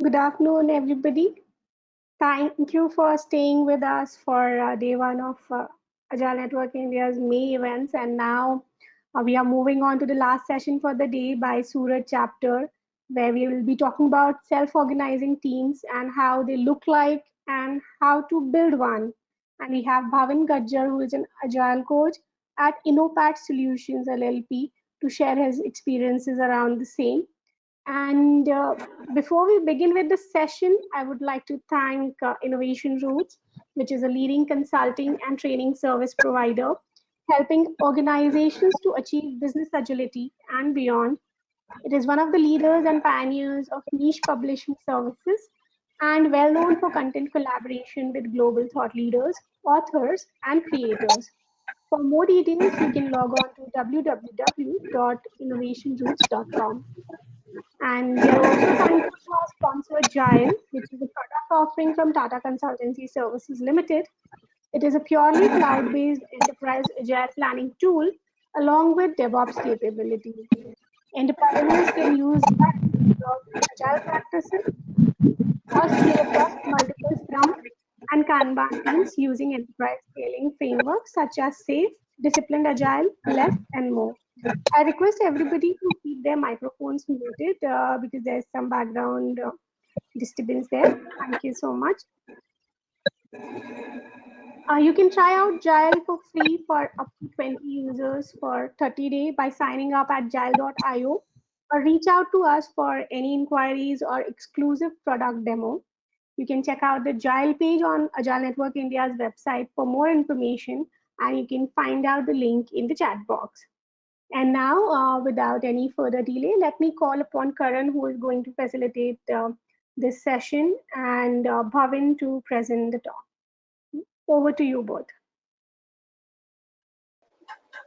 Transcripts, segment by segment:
Good afternoon, everybody. Thank you for staying with us for day one of Agile Network India's May events. And now we are moving on to the last session for the day by Surat chapter, where we will be talking about self-organizing teams and how they look like and how to build one. And we have Bhavin Gajjar, who is an Agile coach at InnoPat Solutions LLP, to share his experiences around the same. And before we begin with the session, I would like to thank Innovation Roots, which is a leading consulting and training service provider, helping organizations to achieve business agility and beyond. It is one of the leaders and pioneers of niche publishing services and well known for content collaboration with global thought leaders, authors, and creators. For more details, you can log on to www.innovationroots.com. And we are also thankful to our sponsor, Agile, which is a product offering from Tata Consultancy Services Limited. It is a purely cloud based enterprise agile planning tool along with DevOps capabilities. Enterprises can use Agile to adopt agile practices or scale across multiple Scrum and Kanban teams using enterprise scaling frameworks such as SAFe, Disciplined Agile, LESS, and more. I request everybody to keep their microphones muted because there's some background disturbance there. Thank you so much. You can try out Gile for free for up to 20 users for 30 days by signing up at gile.io or reach out to us for any inquiries or exclusive product demo. You can check out the Gile page on Agile Network India's website for more information, and you can find out the link in the chat box. And now, without any further delay, let me call upon Karan, who is going to facilitate this session, and Bhavin to present the talk. Over to you both.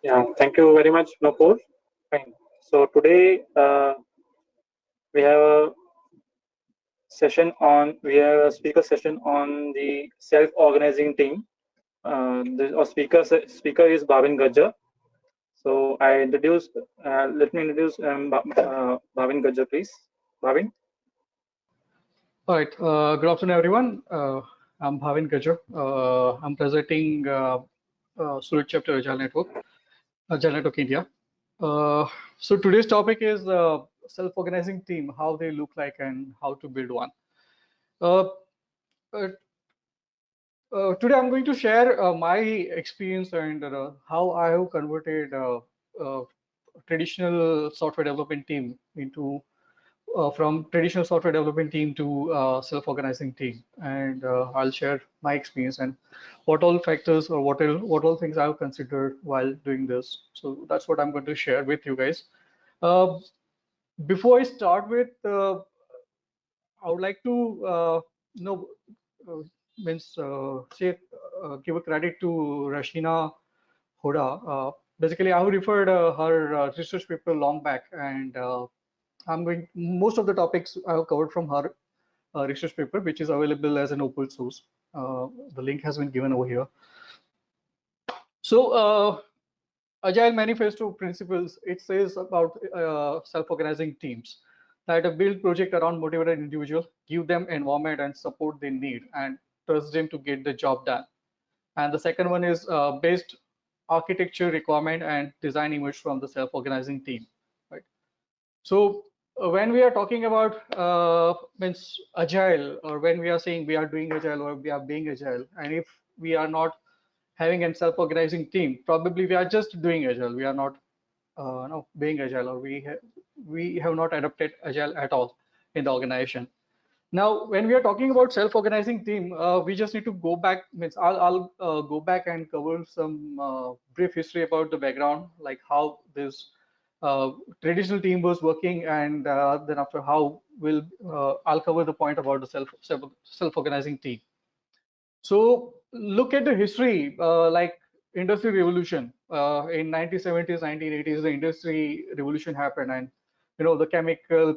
Yeah, thank you very much, Nopur. Fine. So today we have a we have a speaker session on the self-organizing team. Our speaker is Bhavin Gajjar. So let me introduce Bhavin Gajjar, please. Bhavin. All right. Good afternoon, everyone. I'm Bhavin Gajjar. I'm presenting Surat Chapter Agile Network India. So today's topic is self-organizing team, how they look like and how to build one. Uh, uh, Today I'm going to share my experience and how I have converted uh, traditional software development team into from traditional software development team to self-organizing team, and I'll share my experience and what all factors or what all things I've considered while doing this. So that's what I'm going to share with you guys. Uh, Before I start with, I would like to you know uh, give a credit to Rashina Hoda. Basically, I have referred her research paper long back, and most of the topics I have covered from her research paper, which is available as an open source. The link has been given over here. So, Agile Manifesto Principles, it says about self-organizing teams that a build project around motivated individual, give them environment and support they need, and trust them to get the job done. And the second one is based architecture requirement and design image from the self-organizing team, right? So when we are talking about means agile, or when we are saying we are doing agile or we are being agile, and if we are not having a self-organizing team, probably we are just doing agile. We are not no, being agile, or we have not adopted agile at all in the organization. Now, when we are talking about self-organizing team, we just need to go back. Means I'll go back and cover some brief history about the background, like how this traditional team was working, and then after how I'll cover the point about the self-organizing team. So look at the history, like industry revolution in 1970s, 1980s, the industry revolution happened, and the chemical,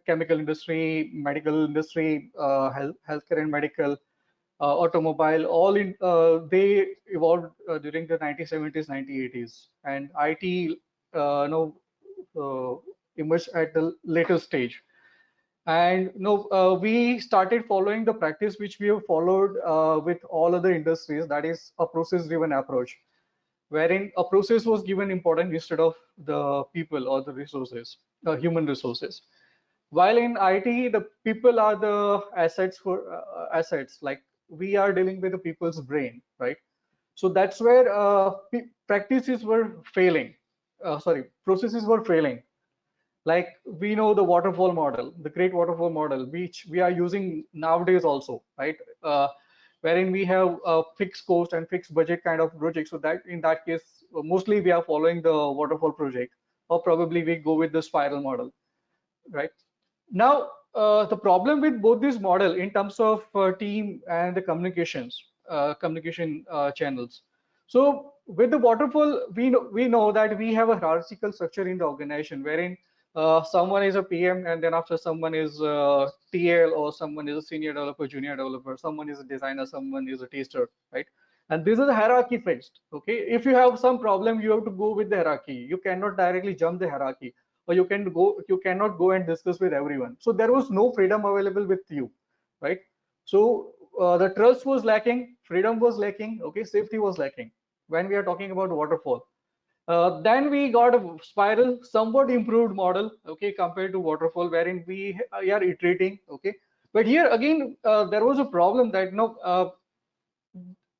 chemical industry, medical industry, healthcare and medical, automobile, all in they evolved during the 1970s, 1980s, and IT, emerged at the later stage. And we started following the practice which we have followed with all other industries, that is a process driven approach, wherein a process was given importance instead of the people or the resources, human resources. While in IT, the people are the assets for assets. Like we are dealing with the people's brain, right? So that's where practices were failing. Sorry, processes were failing. Like we know the waterfall model, the great waterfall model, which we are using nowadays also, right? Wherein we have a fixed cost and fixed budget kind of project. So that in that case, mostly we are following the waterfall project, or probably we go with the spiral model, right? Now, the problem with both this model in terms of team and the communication channels. So with the waterfall, we know that we have a hierarchical structure in the organization, wherein someone is a PM, and then after someone is TL, or someone is a senior developer, junior developer, someone is a designer, someone is a tester, right? And this is a hierarchy fixed. Okay, if you have some problem, you have to go with the hierarchy. You cannot directly jump the hierarchy, or you cannot go and discuss with everyone. So there was no freedom available with you, right? So the trust was lacking, freedom was lacking, okay, safety was lacking when we are talking about waterfall. Then we got a spiral, somewhat improved model, okay, compared to waterfall, wherein we are iterating, okay. But here again, there was a problem that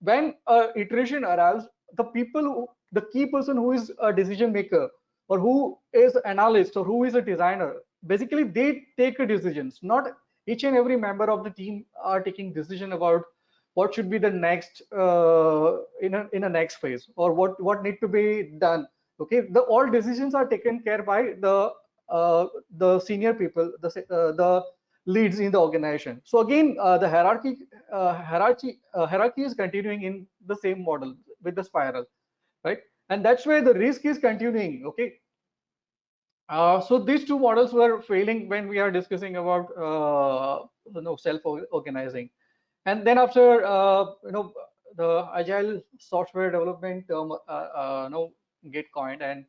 when iteration arrives, the the key person who is a decision maker, or who is analyst, or who is a designer, basically they take decisions. Not each and every member of the team are taking decision about what should be the next in a next phase, or what need to be done. Okay, the all decisions are taken care by the senior people, the leads in the organization. So again, the hierarchy is continuing in the same model with the spiral, right? And that's where the risk is continuing. Okay, so these two models were failing when we are discussing about self-organizing. And then after the agile software development term get coined, and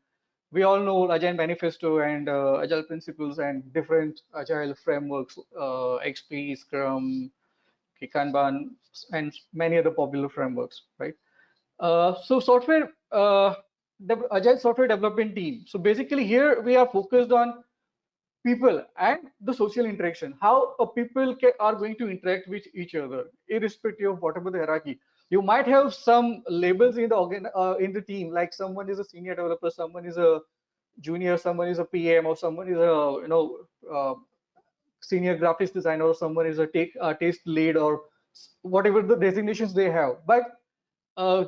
we all know agile manifesto and agile principles and different agile frameworks, XP, Scrum, Kanban, and many other popular frameworks, right? So software, the agile software development team. So basically here we are focused on people and the social interaction, how people are going to interact with each other, irrespective of whatever the hierarchy. You might have some labels in the in the team, like someone is a senior developer, someone is a junior, someone is a PM, or someone is a uh, senior graphics designer, or someone is a taste lead, or whatever the designations they have. But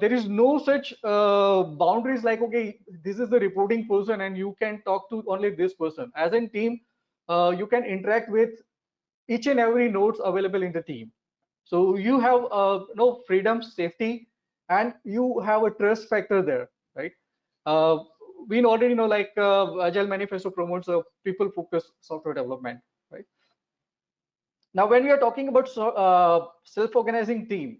there is no such boundaries like, okay, this is the reporting person and you can talk to only this person. As in team, you can interact with each and every nodes available in the team. So you have no freedom, safety, and you have a trust factor there, right? Uh, we already know, like Agile Manifesto promotes a people-focused software development, right? Now, when we are talking about self-organizing team,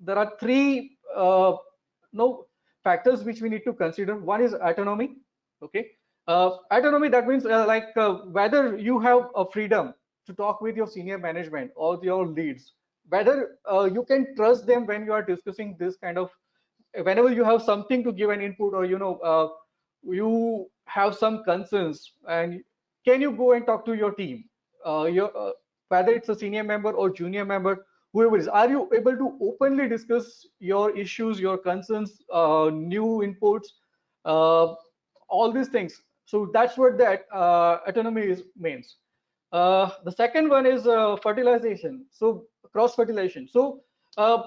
there are three no factors which we need to consider. One is autonomy. Okay, autonomy, that means whether you have a freedom to talk with your senior management or your leads, whether you can trust them when you are discussing this kind of, whenever you have something to give an input, or you have some concerns, and can you go and talk to your team, whether it's a senior member or junior member, whoever is, are you able to openly discuss your issues, your concerns, new inputs, uh, all these things? So that's what that autonomy is means. The second one is fertilization, so cross fertilization. So uh,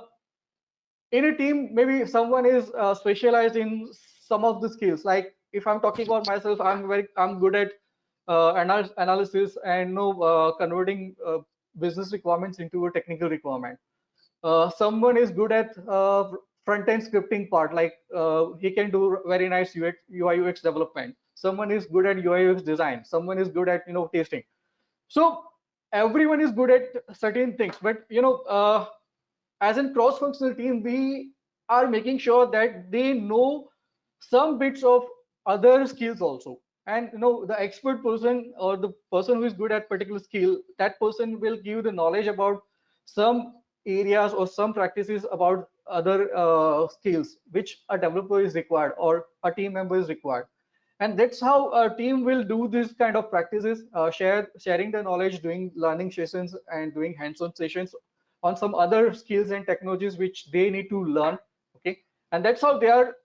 in a team, maybe someone is specialized in some of the skills. Like if I'm talking about myself, I'm good at analysis and converting business requirements into a technical requirement. Someone is good at front end scripting part, like he can do very nice UI UX development. Someone is good at UI UX design. Someone is good at testing. So everyone is good at certain things, but as a cross-functional team, we are making sure that they know some bits of other skills also. and the expert person or the person who is good at particular skill, that person will give the knowledge about some areas or some practices about other skills which a developer is required or a team member is required. And that's how a team will do this kind of practices, sharing the knowledge, doing learning sessions and doing hands-on sessions on some other skills and technologies which they need to learn. Okay, and that's how they are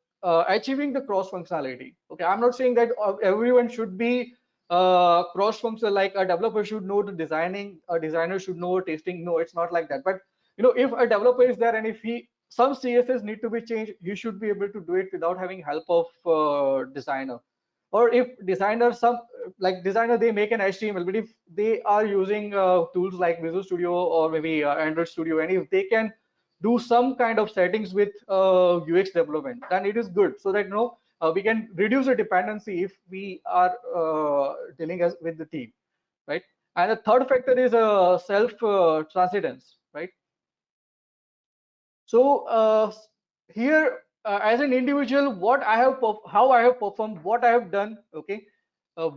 achieving the cross functionality. Okay, I'm not saying that everyone should be cross functional, like a developer should know the designing, a designer should know testing. No, it's not like that. But if a developer is there and if some css need to be changed, he should be able to do it without having help of designer. Or if designer, some like designer, they make an html, but if they are using tools like Visual Studio or maybe Android Studio, and if they can do some kind of settings with UX development, then it is good, so that we can reduce the dependency if we are dealing with the team, right? And the third factor is self transcendence, right? So here, as an individual, what I have, how I have performed, what I have done, okay,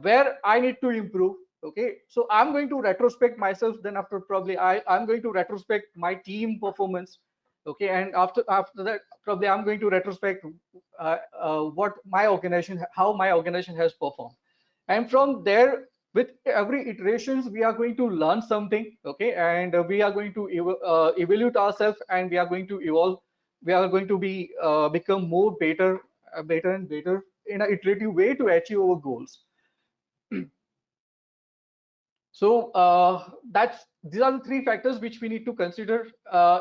where I need to improve, okay. So I'm going to retrospect myself. Then after probably I'm going to retrospect my team performance, okay, and after that probably I'm going to retrospect what my organization, how my organization has performed, and from there, with every iterations, we are going to learn something, okay, and we are going to evaluate ourselves, and we are going to evolve. We are going to be become more better, better and better in an iterative way to achieve our goals. So that's these are the three factors which we need to consider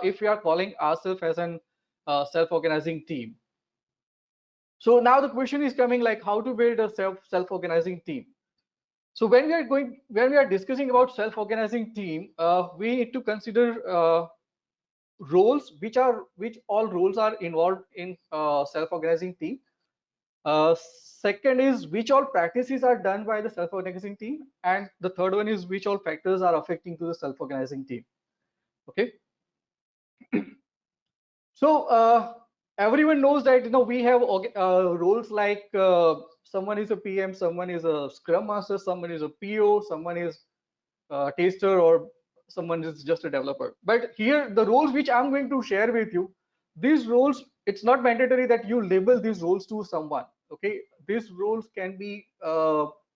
if we are calling ourselves as an self-organizing team. So now the question is coming, like how to build a self-organizing team. So when we are discussing about self-organizing team, we need to consider roles, which all roles are involved in self-organizing team. Second is which all practices are done by the self-organizing team, and the third one is which all factors are affecting to the self-organizing team. Okay. So everyone knows that we have roles like someone is a PM, someone is a Scrum Master, someone is a PO, someone is taster, or someone is just a developer. But here the roles which I'm going to share with you, these roles, it's not mandatory that you label these roles to someone. Okay, these roles can be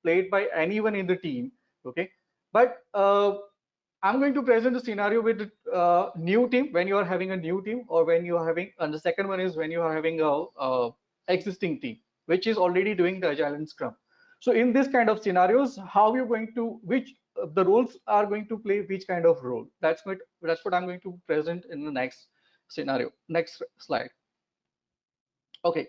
played by anyone in the team. Okay, but I'm going to present a scenario with a new team, when you are having a new team, or when you are having, and the second one is when you are having a existing team which is already doing the Agile and Scrum. So in this kind of scenarios, how you're going to, which the roles are going to play which kind of role. That's what I'm going to present in the next scenario. Next slide. Okay.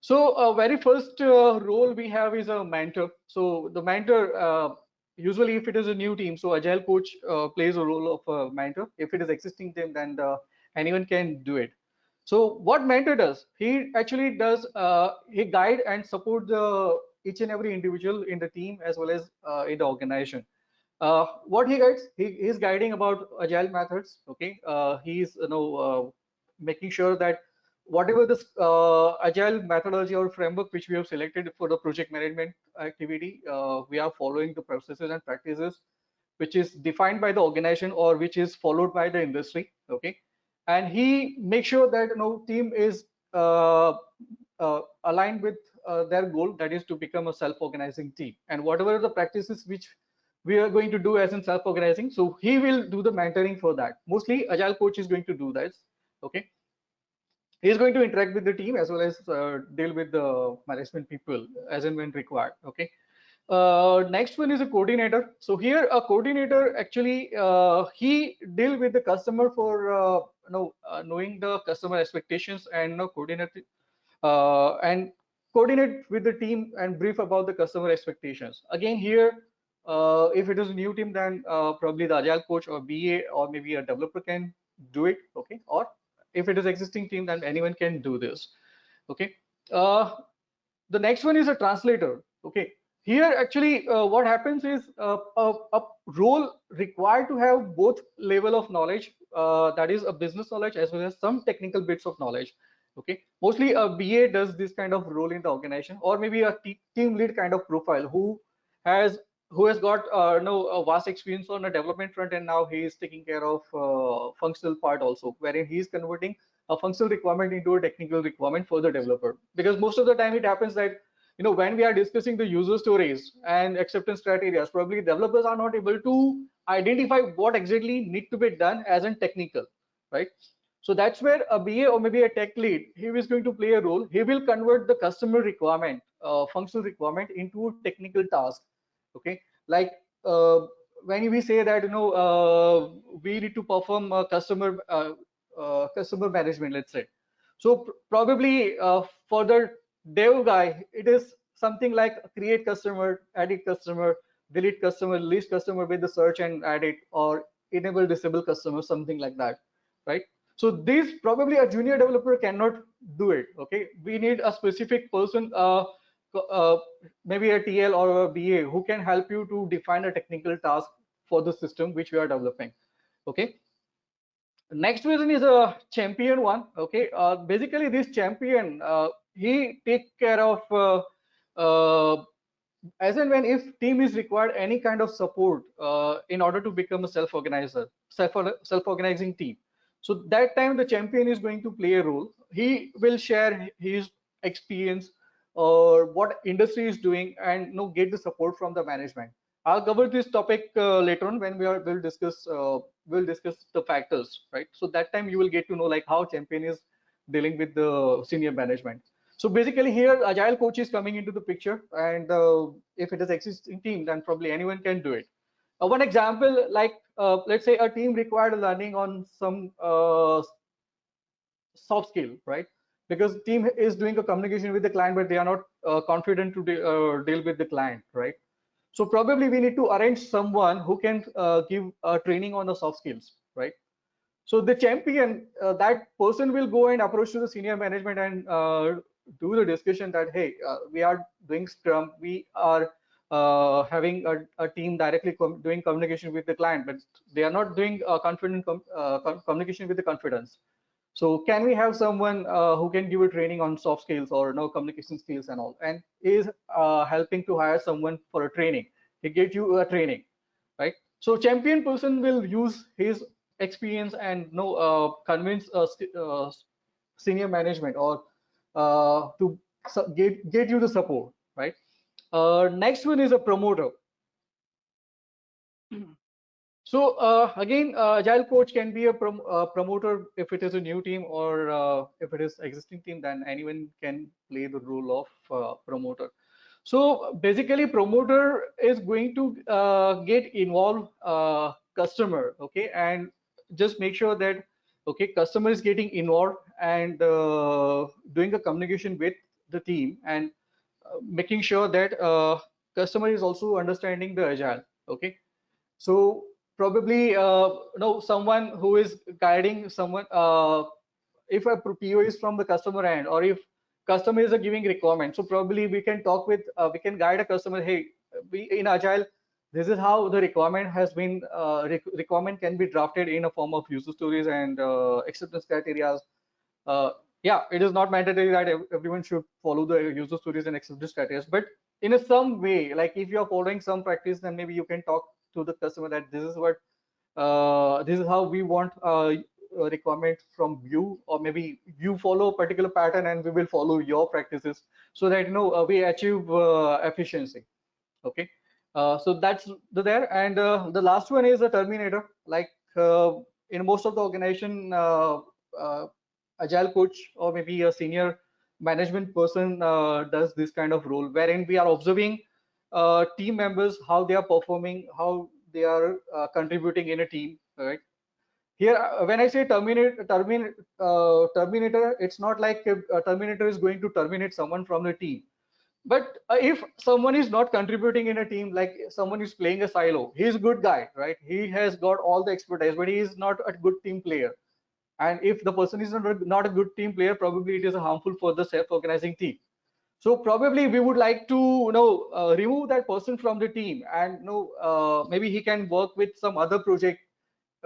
So very first role we have is a mentor. So the mentor, usually if it is a new team, so Agile coach plays a role of a mentor. If it is existing team, then anyone can do it. So what mentor does? He actually does, he guide and support the each and every individual in the team as well as in the organization. What he guides, he is guiding about Agile methods. Okay, he's making sure that whatever this Agile methodology or framework which we have selected for the project management activity, we are following the processes and practices which is defined by the organization or which is followed by the industry. Okay, and he makes sure that team is aligned with their goal, that is to become a self-organizing team, and whatever the practices which we are going to do as in self-organizing, so he will do the mentoring for that. Mostly Agile coach is going to do that. Okay, he is going to interact with the team as well as deal with the management people as and when required. Okay. Next one is a coordinator. So here a coordinator actually he deal with the customer for knowing the customer expectations and and coordinate with the team and brief about the customer expectations. Again here, if it is a new team, then probably the Agile coach or BA or maybe a developer can do it. Okay, or if it is existing team, then anyone can do this. Okay. The next one is a translator. Okay, here actually what happens is a role required to have both level of knowledge, that is a business knowledge as well as some technical bits of knowledge. Okay, mostly a BA does this kind of role in the organization, or maybe a team lead kind of profile has who has got no a vast experience on the development front, and now he is taking care of functional part also, wherein he is converting a functional requirement into a technical requirement for the developer. Because most of the time it happens that when we are discussing the user stories and acceptance criteria, probably developers are not able to identify what exactly need to be done as in technical, right? So that's where a BA or maybe a tech lead, he is going to play a role. He will convert the customer requirement, functional requirement into a technical task. Okay, like when we say that we need to perform customer management, let's say. So probably for the dev guy, it is something like create customer, edit customer, delete customer, list customer with the search and edit, or enable disable customer, something like that, right? So this probably a junior developer cannot do it. Okay, we need a specific person, uh, maybe a TL or a BA, who can help you to define a technical task for the system which we are developing. Okay, next version is a champion one. Okay, basically this champion, he take care of as and when if team is required any kind of support in order to become a self-organizing team. So that time the champion is going to play a role. He will share his experience or what industry is doing, and get the support from the management. I'll cover this topic later on when we'll discuss the factors, right? So that time you will get to know like how champion is dealing with the senior management. So basically here agile coach is coming into the picture, and if it is existing team, then probably anyone can do it. One example, like let's say a team required learning on some soft skill, right? Because team is doing a communication with the client, but they are not confident to deal with the client, right? So probably we need to arrange someone who can give training on the soft skills, right? So the champion, that person will go and approach to the senior management and do the discussion that, hey, we are doing Scrum, we are having a team directly doing communication with the client, but they are not doing communication with the confidence. So can we have someone who can give a training on soft skills or communication skills and all, and is helping to hire someone for a training. He get you a training, right? So champion person will use his experience and convince senior management or to get you the support, right? Next one is a promoter. So again, agile coach can be a promoter if it is a new team, or if it is existing team, then anyone can play the role of promoter. So basically, promoter is going to get involved customer, okay, and just make sure that okay, customer is getting involved and doing a communication with the team, and making sure that customer is also understanding the agile, okay. So probably someone who is guiding someone, if a PO is from the customer end, or if customer is giving requirement, so probably we can talk with we can guide a customer, hey, we in agile, this is how the requirement has been requirement can be drafted in a form of user stories and acceptance criteria. uh, yeah, it is not mandatory that everyone should follow the user stories and acceptance criteria, but in a some way, like if you are following some practice, then maybe you can talk to the customer that this is what this is how we want a requirement from you, or maybe you follow a particular pattern and we will follow your practices, so that we achieve efficiency. Okay, so that's there. And the last one is a terminator. Like in most of the organization, uh, agile coach or maybe a senior management person does this kind of role, wherein we are observing team members, how they are performing, how they are contributing in a team, right? Here when I say terminator, it's not like a terminator is going to terminate someone from the team. But if someone is not contributing in a team, like someone is playing a silo, he's a good guy, right? He has got all the expertise, but he is not a good team player. And if the person is not a good team player, probably it is harmful for the self-organizing team. So probably we would like to remove that person from the team, and maybe he can work with some other project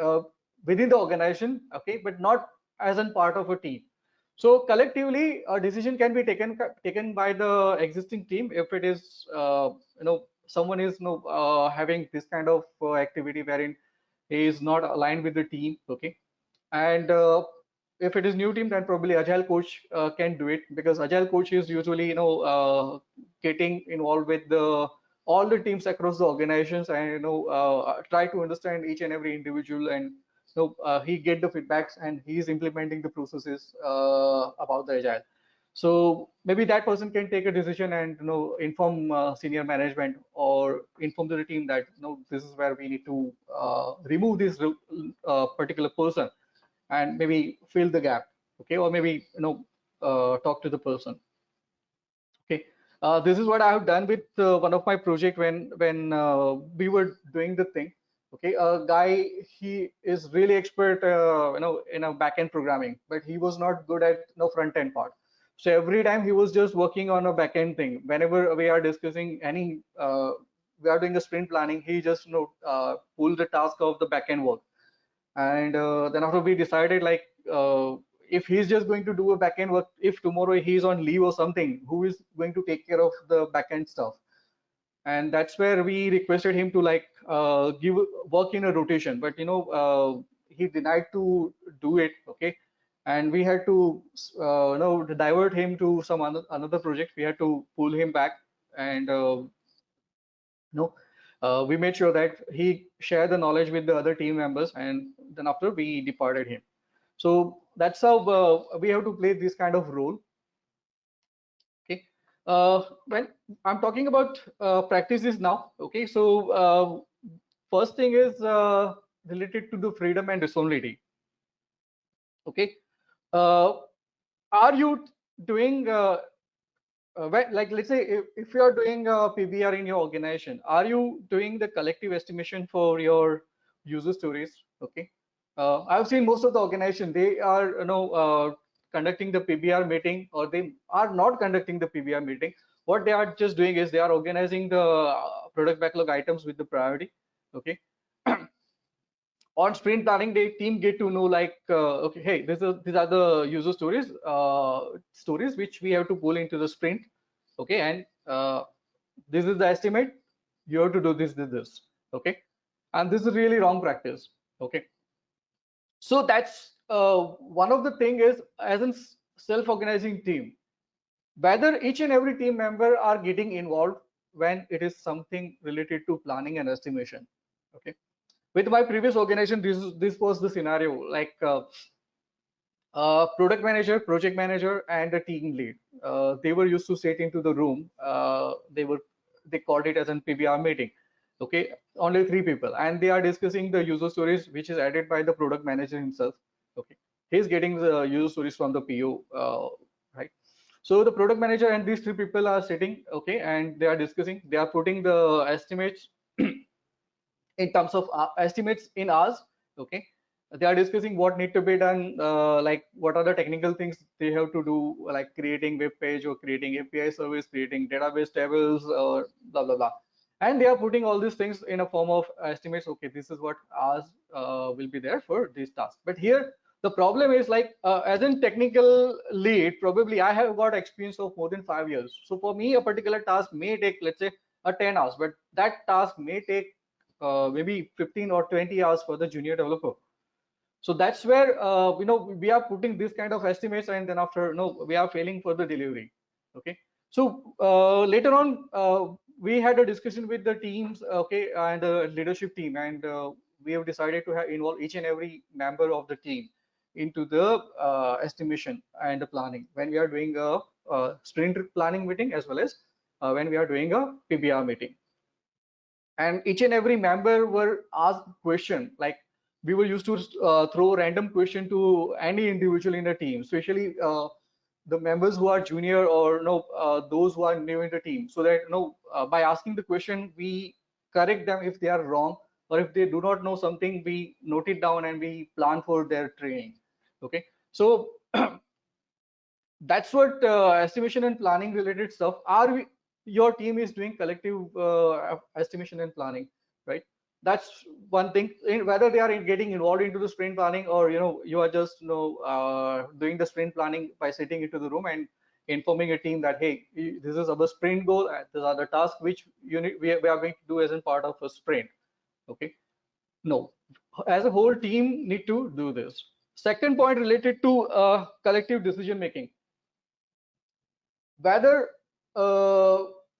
uh, within the organization, okay, but not as a part of a team. So collectively, a decision can be taken by the existing team if it is someone is having this kind of activity wherein he is not aligned with the team. Okay, and if it is new team, then probably agile coach can do it, because agile coach is usually getting involved with the all the teams across the organizations, and try to understand each and every individual, and he get the feedbacks and he is implementing the processes about the agile. So maybe that person can take a decision and inform senior management or inform the team that this is where we need to remove this particular person and maybe fill the gap. Okay, or maybe talk to the person. Okay, this is what I have done with one of my project when we were doing the thing. Okay, a guy, he is really expert in a backend programming, but he was not good at front end part. So every time he was just working on a backend thing. Whenever we are discussing any we are doing a sprint planning, he just pull the task of the backend work. And then after we decided, like, if he's just going to do a backend work, if tomorrow he's on leave or something, who is going to take care of the backend stuff? And that's where we requested him to like give work in a rotation, but he denied to do it. Okay, and we had to divert him to some another project. We had to pull him back, and no, we made sure that he shared the knowledge with the other team members, and then after we departed him. So that's how we have to play this kind of role. Okay, when I'm talking about practices now. Okay, so first thing is related to the freedom and responsibility. Okay, uh, are you doing like, let's say if you are doing a PBR in your organization, are you doing the collective estimation for your user stories? Okay, I've seen most of the organization, they are conducting the PBR meeting, or they are not conducting the PBR meeting. What they are just doing is they are organizing the product backlog items with the priority. Okay, on sprint planning, the team get to know, like, okay, hey, these are the user stories which we have to pull into the sprint. Okay, and this is the estimate. You have to do this. Okay, and this is really wrong practice. Okay, so that's one of the thing is, as a self-organizing team, whether each and every team member are getting involved when it is something related to planning and estimation. Okay, with my previous organization, this was the scenario. Like, product manager, project manager, and a team lead, they were used to sit into the room. They called it as an PBR meeting. Okay, only 3 people, and they are discussing the user stories which is added by the product manager himself. Okay, he's getting the user stories from the PO, right? So the product manager and these 3 people are sitting, okay, and they are discussing. They are putting the estimates in terms of estimates in hours. Okay, they are discussing what need to be done, like what are the technical things they have to do, like creating web page or creating API service, creating database tables, or blah blah blah. And they are putting all these things in a form of estimates. Okay, this is what hours will be there for this task. But here the problem is, like, as in technical lead, probably I have got experience of more than 5 years. So for me, a particular task may take, let's say, a 10 hours, but that task may take maybe 15 or 20 hours for the junior developer. So that's where we are putting this kind of estimates, and then after we are failing for the delivery. Okay, so later on we had a discussion with the teams, okay, and the leadership team, and we have decided to involve each and every member of the team into the estimation and the planning when we are doing a sprint planning meeting, as well as when we are doing a PBR meeting. And each and every member were asked question, like, we were used to throw random question to any individual in the team, especially the members who are junior, or those who are new in the team, so that by asking the question, we correct them if they are wrong, or if they do not know something, we note it down and we plan for their training. Okay, so that's what estimation and planning related stuff are. Your team is doing collective estimation and planning, right? That's one thing. Whether they are getting involved into the sprint planning, or you are just doing the sprint planning by sitting into the room and informing a team that, hey, this is our sprint goal, and these are the tasks which we are going to do as a part of a sprint. Okay, no, as a whole team need to do this. Second point related to collective decision making. Whether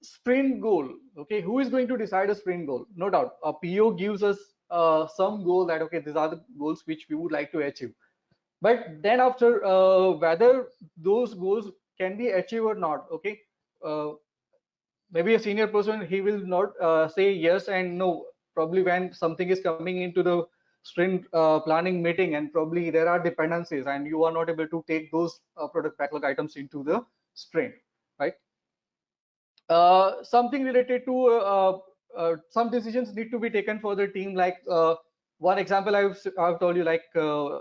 sprint goal, okay, who is going to decide a sprint goal? No doubt a PO gives us some goal that, okay, these are the goals which we would like to achieve, but then after, whether those goals can be achieved or not, okay, uh, maybe a senior person, he will not say yes and no. Probably when something is coming into the sprint planning meeting, and probably there are dependencies and you are not able to take those product backlog items into the sprint, right? Something related to some decisions need to be taken for the team, like one example I've told you, like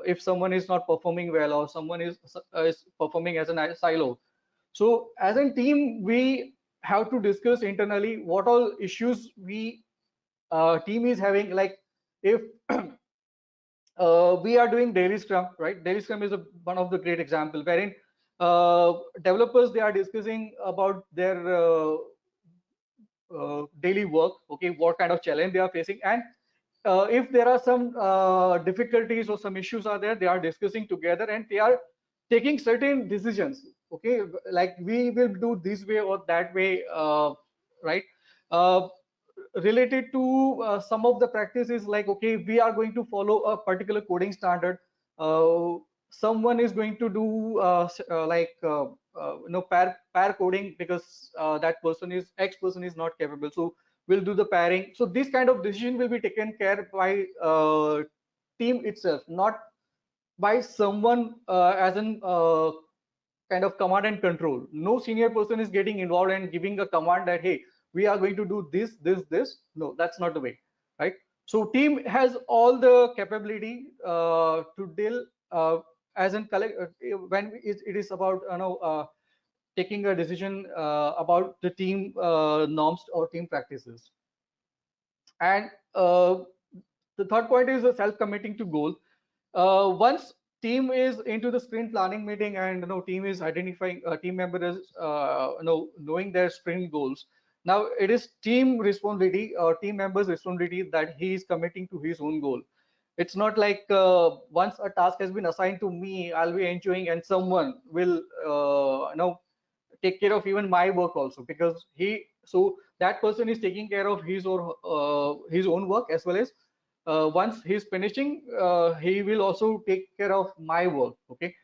if someone is not performing well, or someone is performing as a silo. So as a team, we have to discuss internally what all issues we team is having. Like if we are doing daily scrum, right? Daily scrum is one of the great example wherein developers, they are discussing about their daily work, okay, what kind of challenge they are facing, and if there are some difficulties or some issues are there, they are discussing together and they are taking certain decisions, okay, like we will do this way or that way, right? uh, Related to some of the practices, like, okay, we are going to follow a particular coding standard. uh, Someone is going to do pair coding, because that person is X person is not capable, so we'll do the pairing. So this kind of decision will be taken care by team itself, not by someone as an kind of command and control. No senior person is getting involved and giving a command that, hey, we are going to do this. No, that's not the way, right? So team has all the capability to deal as in collect when it is about taking a decision about the team norms or team practices. And the third point is self-committing to goal. Once team is into the sprint planning meeting, and team is identifying, team member is knowing their sprint goals. Now it is team responsibility or team members responsibility that he is committing to his own goal. It's not like once a task has been assigned to me, I'll be enjoying, and someone will take care of even my work also, because that person is taking care of his own work, as well as once he's finishing, he will also take care of my work. Okay,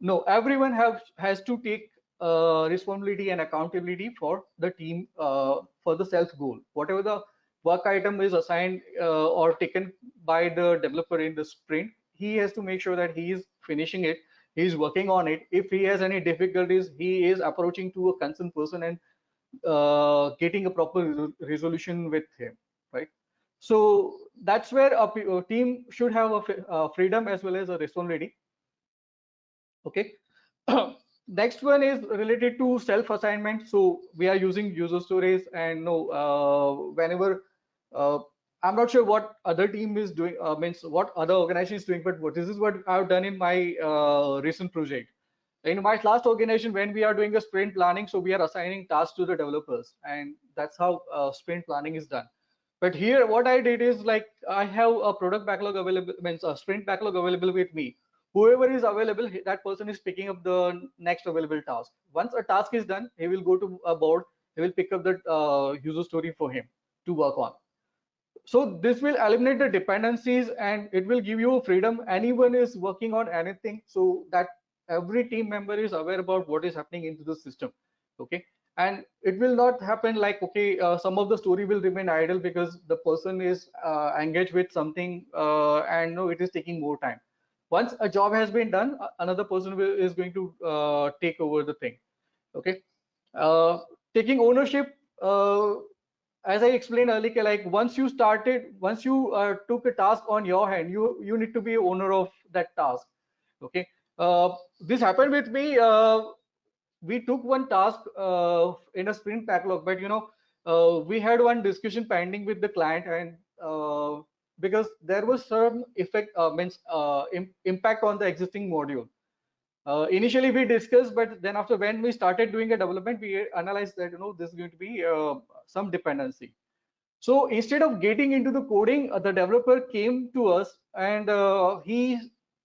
no, everyone has to take responsibility and accountability for the team, for the self goal, whatever the work item is assigned or taken by the developer in the sprint. He has to make sure that he is finishing it, he is working on it. If he has any difficulties, he is approaching to a concerned person and getting a proper resolution with him, right? So that's where a team should have a freedom as well as a responsibility. Okay. Next one is related to self assignment. So we are using user stories, and no, whenever I'm not sure what other team is doing, means what other organization is doing, but this is what I've done in my recent project. In my last organization, when we are doing a sprint planning, so we are assigning tasks to the developers, and that's how sprint planning is done. But here what I did is, like, I have a product backlog available, means a sprint backlog available with me. Whoever is available, that person is picking up the next available task. Once a task is done, he will go to a board, he will pick up the user story for him to work on. So this will eliminate the dependencies, and it will give you freedom. Anyone is working on anything, so that every team member is aware about what is happening into the system. Okay, and it will not happen like, okay, some of the story will remain idle because the person is engaged with something, and no, it is taking more time. Once a job has been done, another person is going to take over the thing. Okay, uh, taking ownership, as I explained earlier, like once you took a task on your hand, you need to be owner of that task. Okay, this happened with me. We took one task in a sprint backlog, but we had one discussion pending with the client, and because there was some effect, impact on the existing module. Initially we discussed, but then after when we started doing a development, we analyzed that this is going to be some dependency. So instead of getting into the coding, the developer came to us and he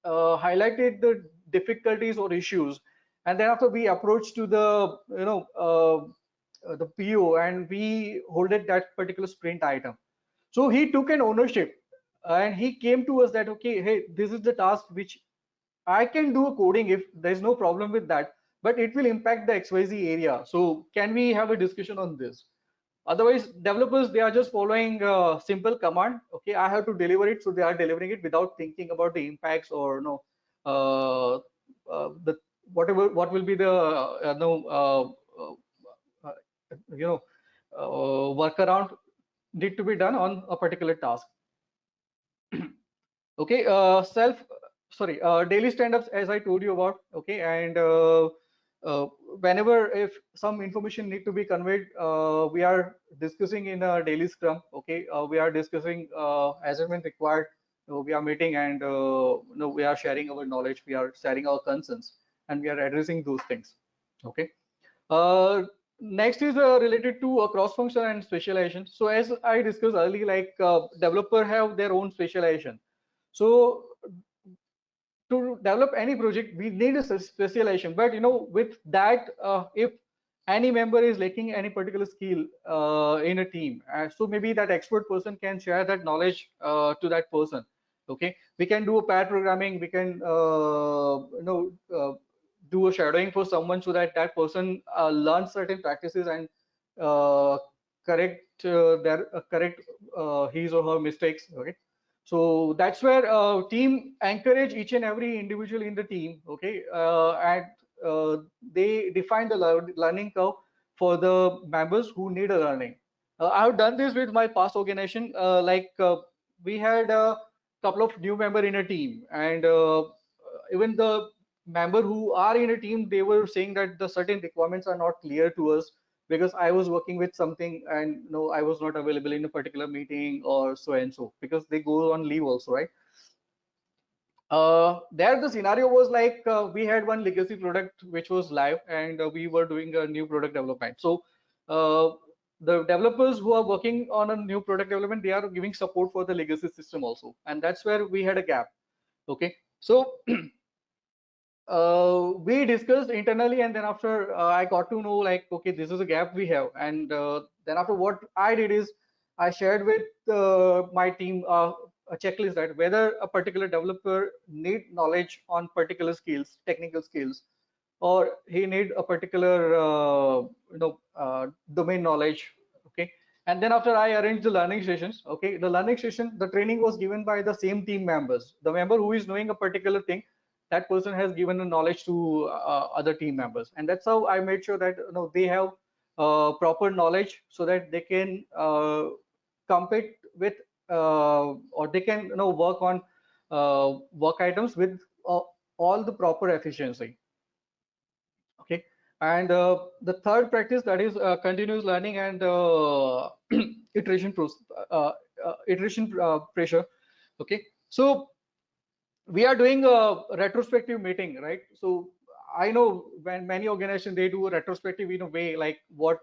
highlighted the difficulties or issues, and then after we approached to the the PO and we holded that particular sprint item. So he took an ownership and he came to us that, okay, hey, this is the task which I can do a coding if there's no problem with that, but it will impact the XYZ area. So can we have a discussion on this? Otherwise, developers, they are just following a simple command. Okay, I have to deliver it, so they are delivering it without thinking about the impacts or the whatever what will be the uh, you know workaround need to be done on a particular task. Okay, daily stand-ups, as I told you about. Okay, and uh, whenever if some information need to be conveyed, we are discussing in a daily scrum. Okay, we are discussing as and when required. We are meeting and we are sharing our knowledge, we are sharing our concerns, and we are addressing those things. Okay. Uh, Next is related to cross-function and specialization. So as I discussed earlier, like developer have their own specialization. So to develop any project, we need a specialization. But with that, if any member is lacking any particular skill in a team, so maybe that expert person can share that knowledge to that person. Okay, we can do a pair programming. We can do a shadowing for someone so that that person learns certain practices and uh, correct his or her mistakes. Okay, so that's where team encourage each and every individual in the team. Okay, and they define the learning curve for the members who need a learning. I have done this with my past organization. We had a couple of new member in a team, and even the member who are in a team, they were saying that the certain requirements are not clear to us because I was working with something and I was not available in a particular meeting or so and so, because they go on leave also, right? There the scenario was like we had one legacy product which was live, and we were doing a new product development. So uh, the developers who are working on a new product development, they are giving support for the legacy system also, and that's where we had a gap. Okay, so we discussed internally, and then after I got to know, like, okay, this is a gap we have. And then after, what I did is I shared with my team a checklist that whether a particular developer need knowledge on particular skills, technical skills, or he need a particular domain knowledge. Okay, and then after I arranged the learning sessions. Okay, the learning session, the training was given by the same team members. The member who is knowing a particular thing, that person has given the knowledge to other team members, and that's how I made sure that they have proper knowledge so that they can compete with or they can work on work items with uh, all the proper efficiency. Okay, and the third practice, that is continuous learning and iteration iteration pressure. Okay, so we are doing a retrospective meeting, right? So I know when many organizations, they do a retrospective in a way like what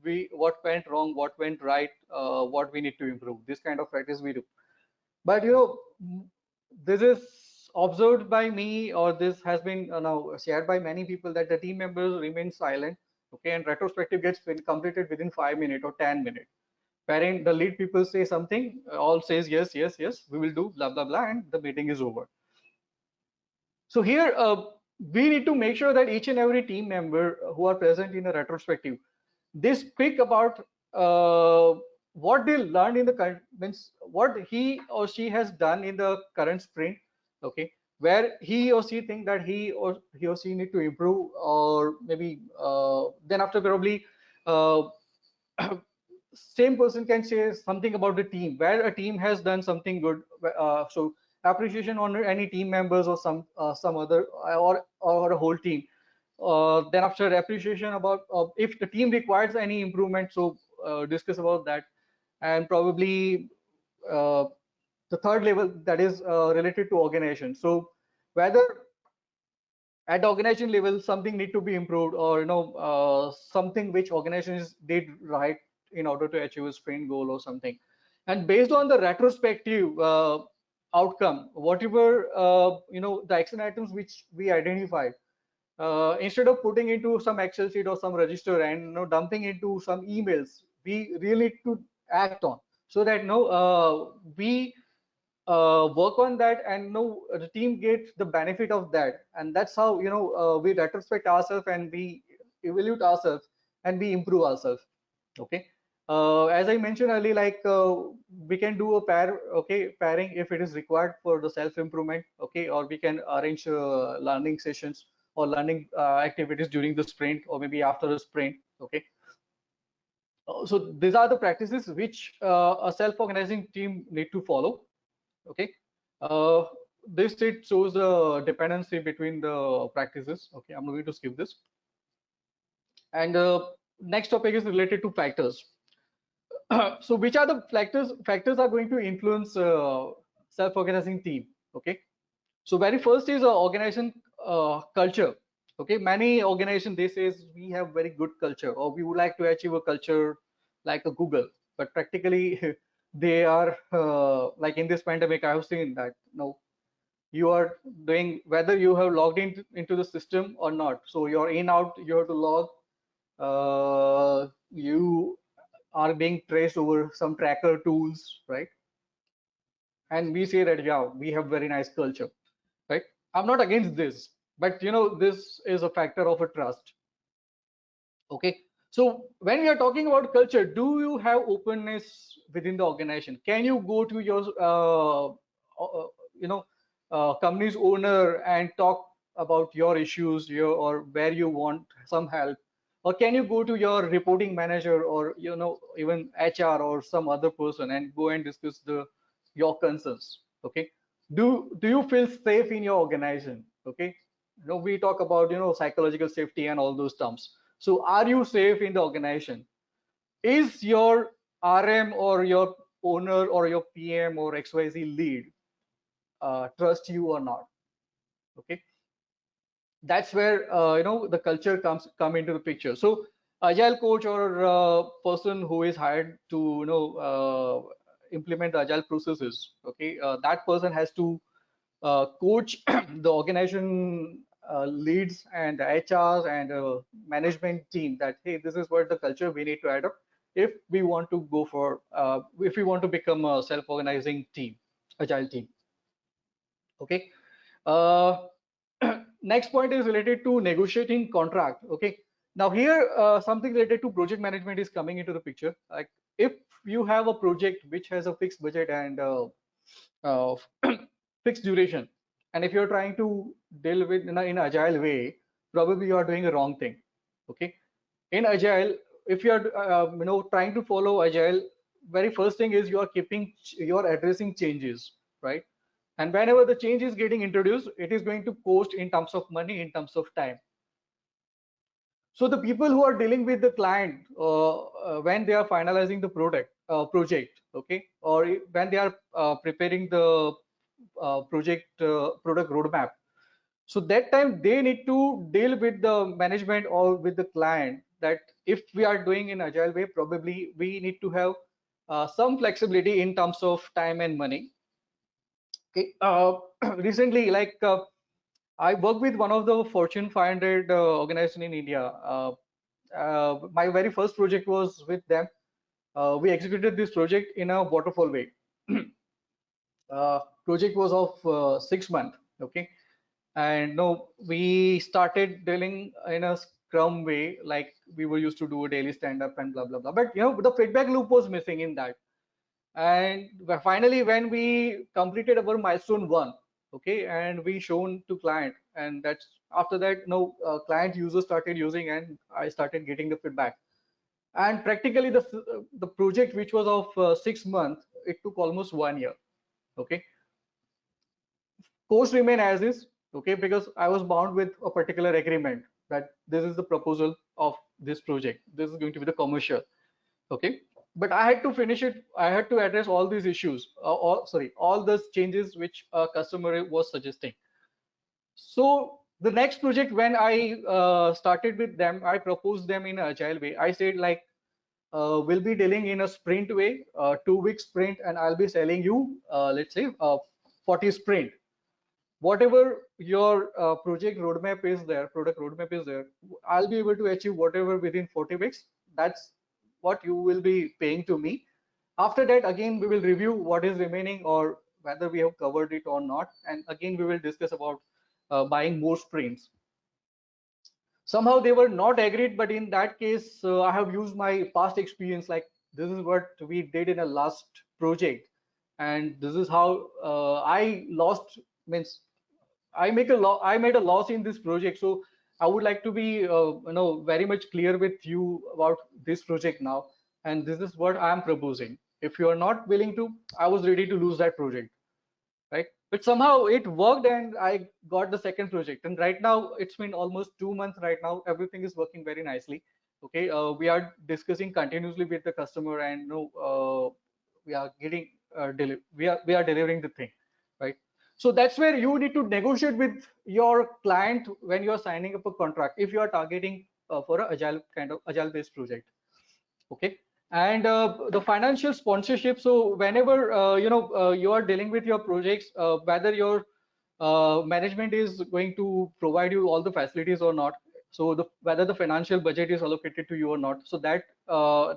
went wrong, what went right, what we need to improve. This kind of practice we do. But this is observed by me, or this has been now shared by many people, that the team members remain silent. Okay, and retrospective gets completed within 5 minutes or 10 minutes. Wherein the lead people say something, all says yes, yes, yes, we will do blah blah blah, and the meeting is over. So here we need to make sure that each and every team member who are present in a retrospective, they speak about what they learned in the current, means what he or she has done in the current sprint. Okay, where he or she think that he or she need to improve, or maybe then after probably uh, same person can say something about the team where a team has done something good. So appreciation on any team members or some other or a whole team. Then after appreciation about if the team requires any improvement, so discuss about that. And probably the third level, that is related to organization. So whether at the organization level something need to be improved, or something which organizations did right in order to achieve a sprint goal or something, and based on the retrospective outcome, whatever the action items which we identified, instead of putting into some Excel sheet or some register and dumping into some emails, we really need to act on, so that we work on that, and the team gets the benefit of that. And that's how we retrospect ourselves, and we evaluate ourselves, and we improve ourselves. Okay. As I mentioned earlier, like we can do a pairing if it is required for the self improvement. Okay. Or we can arrange learning sessions or learning activities during the sprint, or maybe after a sprint. Okay. So these are the practices which a self-organizing team need to follow. Okay. uh, this it shows the dependency between the practices. Okay, I'm going to skip this. And next topic is related to factors. So which are the factors are going to influence self-organizing team? Okay, so very first is organization culture. Okay, many organizations, they says we have very good culture, or we would like to achieve a culture like a Google, but practically they are like in this pandemic, I have seen that you are doing, whether you have logged into the system or not, so you're in out, you have to log, you are being traced over some tracker tools, right? And we say that, yeah, we have very nice culture, right? I'm not against this, but this is a factor of a trust. Okay, so when we are talking about culture, do you have openness within the organization? Can you go to your you know company's owner and talk about your issues, or where you want some help? Or can you go to your reporting manager, or even HR or some other person, and go and discuss your concerns? Okay, do you feel safe in your organization? Okay, we talk about psychological safety and all those terms. So are you safe in the organization? Is your RM or your owner or your PM or XYZ lead trust you or not? Okay, that's where the culture come into the picture. So agile coach, or person who is hired to implement agile processes, okay, that person has to coach the organization leads and HRs and management team, that hey, this is what the culture we need to adopt if we want to go for if we want to become a self-organizing team, agile team. Okay. uh, Next point is related to negotiating contract. Okay, now here something related to project management is coming into the picture. Like if you have a project which has a fixed budget and uh, fixed duration, and if you're trying to deal with in agile way, probably you are doing a wrong thing. Okay, in agile, if you are trying to follow agile, very first thing is you are addressing changes, right? And whenever the change is getting introduced, it is going to cost in terms of money, in terms of time. So the people who are dealing with the client when they are finalizing the project, okay, or when they are preparing the product roadmap, so that time they need to deal with the management or with the client, that if we are doing in agile way, probably we need to have some flexibility in terms of time and money. Okay, recently, like I work with one of the Fortune 500 organization in India. My very first project was with them. We executed this project in a waterfall way. Project was of 6 months. Okay, and no, we started dealing in a Scrum way, like we were used to do a daily stand up and blah blah blah. But the feedback loop was missing in that. And finally, when we completed our milestone one, okay, and we shown to client, and that's after that client users started using, and I started getting the feedback. And practically the project, which was of 6 months, it took almost 1 year. Okay, course remain as is. Okay, because I was bound with a particular agreement that this is the proposal of this project, this is going to be the commercial. Okay, but I had to finish it. I had to address all these issues, all those changes which a customer was suggesting. So the next project, when I started with them, I proposed them in an agile way. I said like, we'll be dealing in a sprint way, 2 week sprint, and I'll be selling you, let's say, 40 sprint. Whatever your project roadmap is there, product roadmap is there, I'll be able to achieve whatever within 40 weeks. That's what you will be paying to me. After that, again, we will review what is remaining or whether we have covered it or not. And again, we will discuss about buying more sprints. Somehow they were not agreed, but in that case, I have used my past experience. Like, this is what we did in a last project, and this is how I lost. Means I made a loss in this project. So I would like to be very much clear with you about this project now, and this is what I am proposing. If you are not willing to, I was ready to lose that project, right? But somehow it worked, and I got the second project. And right now it's been almost 2 months. Right now everything is working very nicely. Okay, we are discussing continuously with the customer, and we are getting we are delivering the thing, right? So that's where you need to negotiate with your client when you are signing up a contract, if you are targeting for a agile kind of agile based project. Okay, and the financial sponsorship. So whenever you are dealing with your projects, whether your management is going to provide you all the facilities or not, so whether the financial budget is allocated to you or not, so that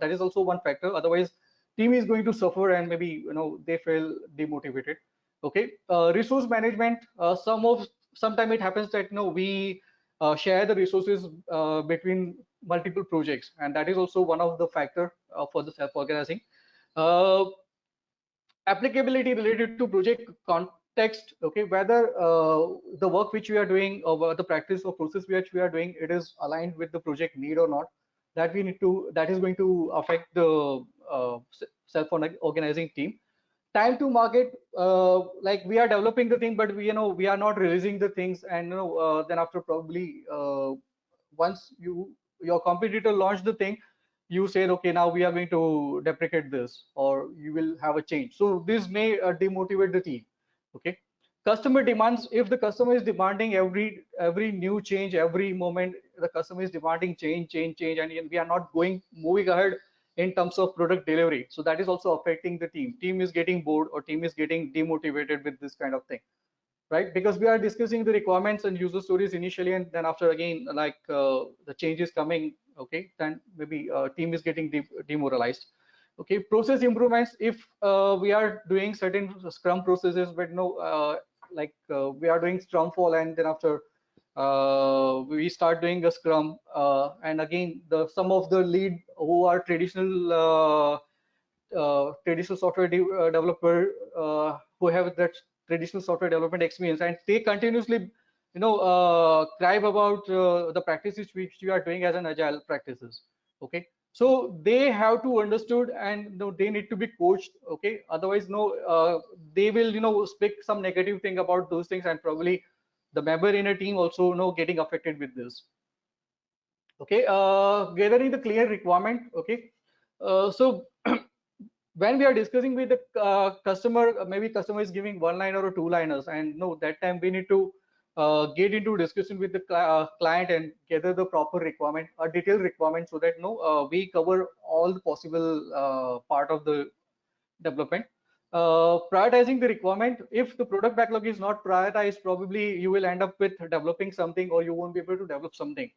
is also one factor. Otherwise team is going to suffer, and maybe they feel demotivated. Okay, resource management. Sometime it happens that we share the resources between multiple projects, and that is also one of the factor for the self-organizing. Uh, Applicability related to project context. Okay, whether the work which we are doing, or the practice or process which we are doing, it is aligned with the project need or not. That is going to affect the self-organizing team. Time to market. Like, we are developing the thing, but we are not releasing the things, and then after probably once your competitor launched the thing, you said, okay, now we are going to deprecate this, or you will have a change. So this may demotivate the team. Okay, customer demands. If the customer is demanding every new change, every moment the customer is demanding change, and we are not moving ahead in terms of product delivery, so that is also affecting the team is getting bored, or team is getting demotivated with this kind of thing, right? Because we are discussing the requirements and user stories initially, and then after, again, like, the change is coming. Okay, then maybe team is getting demoralized. Okay, process improvements. If we are doing certain scrum processes, but like, we are doing scrum fall, and then after we start doing a scrum, and again, some of the lead who are traditional software developer, who have that traditional software development experience, and they continuously thrive about the practices which you are doing as an agile practices. Okay, so they have to understood, and they need to be coached. Okay, otherwise they will speak some negative thing about those things, and probably the member in a team also getting affected with this. Okay, gathering the clear requirement. Okay, so when we are discussing with the customer, maybe customer is giving one liner or two liners, and that time we need to get into discussion with the client and gather the proper requirement, a detailed requirement, so that we cover all the possible part of the development. Prioritizing the requirement. If the product backlog is not prioritized, probably you will end up with developing something, or you won't be able to develop something,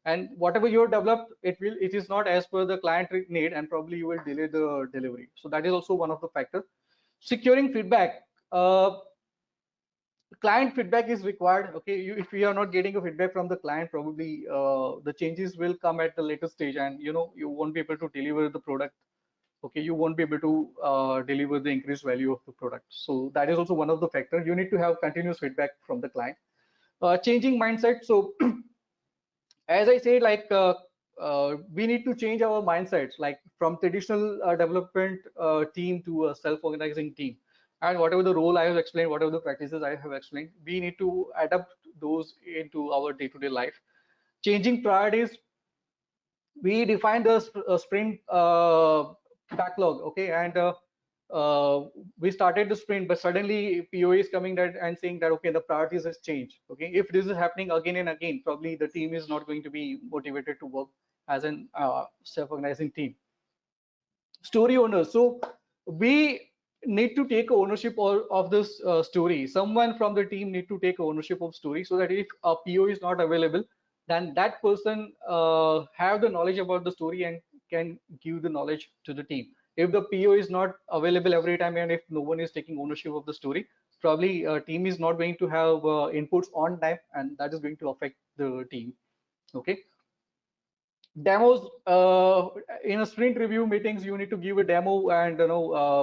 and whatever you developed, it is not as per the client need, and probably you will delay the delivery. So that is also one of the factors. Securing feedback. Client feedback is required. Okay, if we are not getting a feedback from the client, probably the changes will come at the later stage, and you won't be able to deliver the product. Okay, you won't be able to deliver the increased value of the product. So that is also one of the factors. You need to have continuous feedback from the client. Changing mindset. So as I say, like, we need to change our mindsets, like from traditional development team to a self-organizing team. And whatever the role I have explained, whatever the practices I have explained, we need to adapt those into our day-to-day life. Changing priorities. We define the sprint backlog, okay, and we started the sprint, but suddenly PO is coming that and saying that okay, the priorities has changed. Okay, if this is happening again and again, probably the team is not going to be motivated to work as an self-organizing team. Story owners. So we need to take ownership of this story. Someone from the team need to take ownership of story, so that if a PO is not available, then that person have the knowledge about the story and can give the knowledge to the team. If the PO is not available every time and if no one is taking ownership of the story, probably team is not going to have inputs on time, and that is going to affect the team. Okay. Demos, in a sprint review meetings, you need to give a demo, and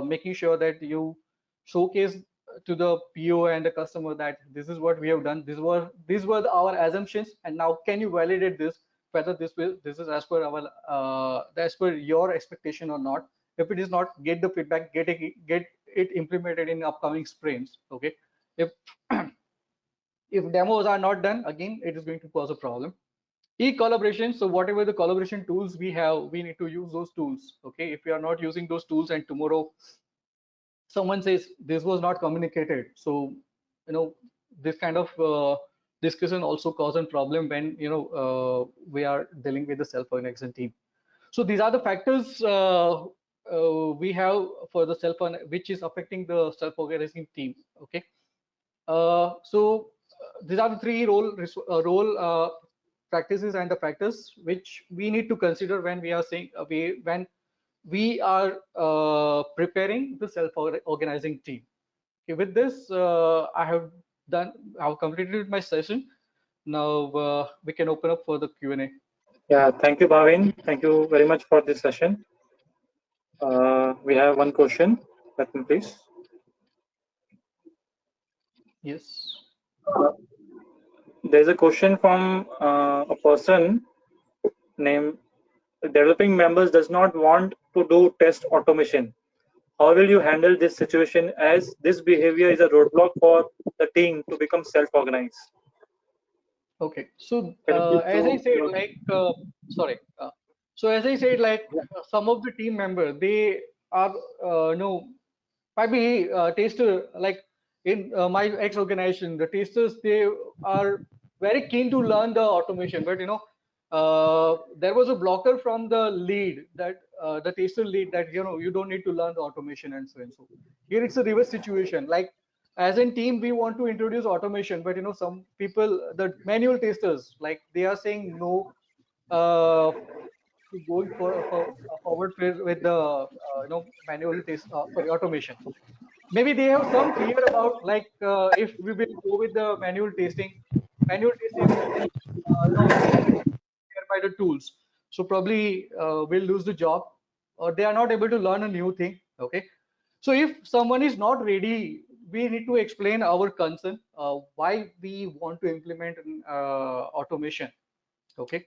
making sure that you showcase to the PO and the customer that this is what we have done, these were our assumptions, and now can you validate this, whether this is as per our as per your expectation or not. If it is not, get the feedback, get it implemented in upcoming sprints. Okay. If if demos are not done, again it is going to cause a problem. E-collaboration. So whatever the collaboration tools we have, we need to use those tools. Okay. If we are not using those tools and tomorrow someone says this was not communicated, so this kind of discussion also cause a problem when we are dealing with the self-organizing team. So these are the factors we have for the which is affecting the self-organizing team. Okay. These are the three role practices and the factors which we need to consider when we are saying when we are preparing the self-organizing team. Okay, with this, I've completed my session. Now we can open up for the Q&A. Yeah, thank you, Bhavin. Thank you very much for this session. We have one question. Let me please. Yes. There's a question from a person named developing members does not want to do test automation. How will you handle this situation, as this behavior is a roadblock for the team to become self-organized? Okay. So Can you please as I throw said, your like sorry. So as I said, like some of the team members, they are maybe taster, like in my ex organization, the tasters, they are very keen to learn the automation, but there was a blocker from the lead, that the taster lead, that you don't need to learn the automation and so and so. Here it's a reverse situation. Like as in team, we want to introduce automation, but some people, the manual testers, like they are saying no to going for forward with the manual test, sorry, automation. Maybe they have some fear about, like if we will go with the manual testing will be by the tools, so probably we'll lose the job, or they are not able to learn a new thing. Okay. So if someone is not ready, we need to explain our concern, why we want to implement automation. Okay.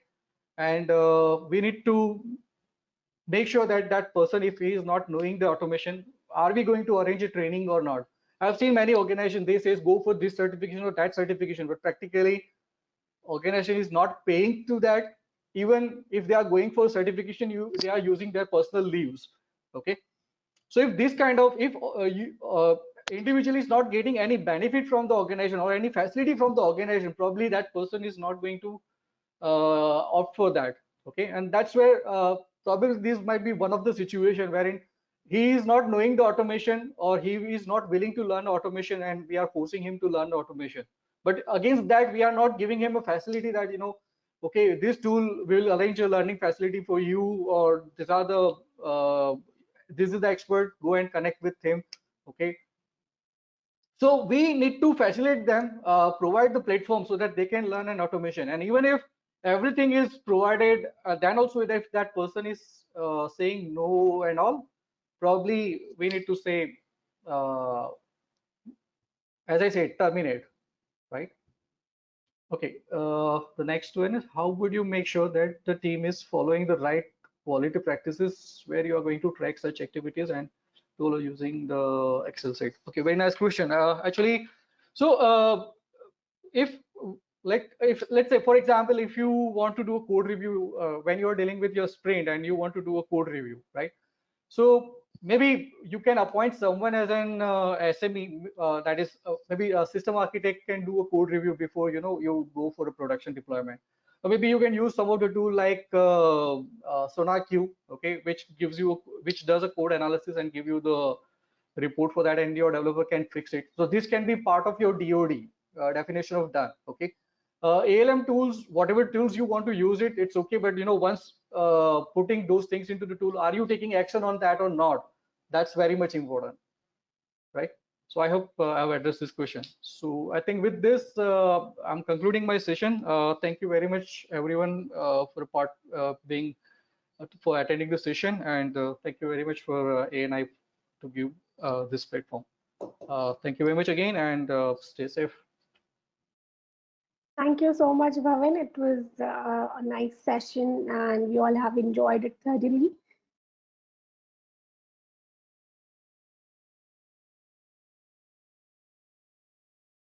And we need to make sure that that person, if he is not knowing the automation, are we going to arrange a training or not? I've seen many organizations, they say go for this certification or that certification, but practically organization is not paying to that. Even if they are going for certification, they are using their personal leaves. Okay. So if this kind of, if individual is not getting any benefit from the organization or any facility from the organization, probably that person is not going to opt for that. Okay. And that's where probably this might be one of the situation wherein he is not knowing the automation, or he is not willing to learn automation, and we are forcing him to learn automation. But against that, we are not giving him a facility that okay, this tool will arrange a learning facility for you, or these are the this is the expert, go and connect with him. Okay. So we need to facilitate them, provide the platform so that they can learn an automation. And even if everything is provided, then also if that person is saying no and all, probably we need to say, uh, as I said, terminate, right? Okay. The next one is, how would you make sure that the team is following the right quality practices, where you are going to track such activities and tool using the Excel sheet? Okay, very nice question. Actually, so if if let's say, for example, if you want to do a code review when you are dealing with your sprint and you want to do a code review, right? So maybe you can appoint someone as an SME, that is maybe a system architect can do a code review before you go for a production deployment. Or maybe you can use some of the tool like SonarQube, okay, which does a code analysis and give you the report for that, and your developer can fix it. So this can be part of your DoD, definition of done. Okay. ALM tools, whatever tools you want to use it, it's okay. But once putting those things into the tool, are you taking action on that or not? That's very much important, right? So I hope I've addressed this question. So I think with this, I'm concluding my session. Thank you very much, everyone, for attending the session, and thank you very much for ANI to give this platform. Thank you very much again, and stay safe. Thank you so much, Bhavin. It was a nice session and we all have enjoyed it thoroughly.